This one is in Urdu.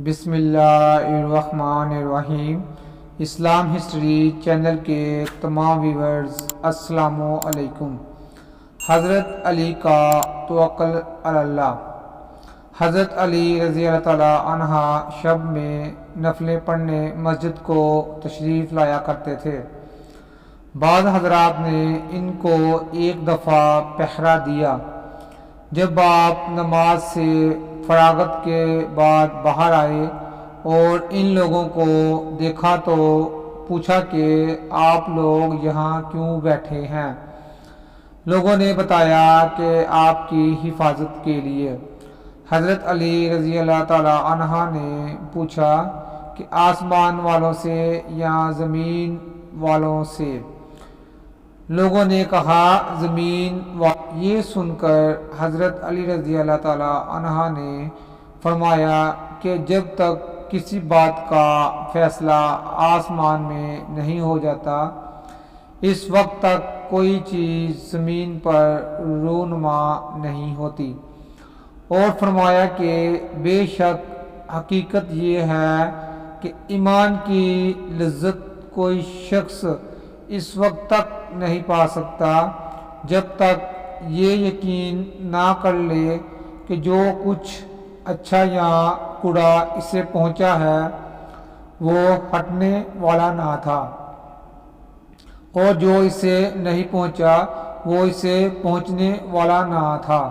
بسم اللہ الرحمن الرحیم۔ اسلام ہسٹری چینل کے تمام ویورز السلام علیکم۔ حضرت علی کا توکل علی اللہ۔ حضرت علی رضی اللہ تعالیٰ عنہ شب میں نفلیں پڑھنے مسجد کو تشریف لایا کرتے تھے۔ بعض حضرات نے ان کو ایک دفعہ پہرا دیا۔ جب آپ نماز سے فراغت کے بعد باہر آئے اور ان لوگوں کو دیکھا تو پوچھا کہ آپ لوگ یہاں کیوں بیٹھے ہیں؟ لوگوں نے بتایا کہ آپ کی حفاظت کے لیے۔ حضرت علی رضی اللہ تعالیٰ عنہ نے پوچھا کہ آسمان والوں سے یا زمین والوں سے؟ لوگوں نے کہا زمین یہ سن کر حضرت علی رضی اللہ تعالیٰ عنہ نے فرمایا کہ جب تک کسی بات کا فیصلہ آسمان میں نہیں ہو جاتا اس وقت تک کوئی چیز زمین پر رونما نہیں ہوتی، اور فرمایا کہ بے شک حقیقت یہ ہے کہ ایمان کی لذت کوئی شخص اس وقت تک نہیں پا سکتا جب تک یہ یقین نہ کر لے کہ جو کچھ اچھا یا برا اسے پہنچا ہے وہ ہٹنے والا نہ تھا، اور جو اسے نہیں پہنچا وہ اسے پہنچنے والا نہ تھا۔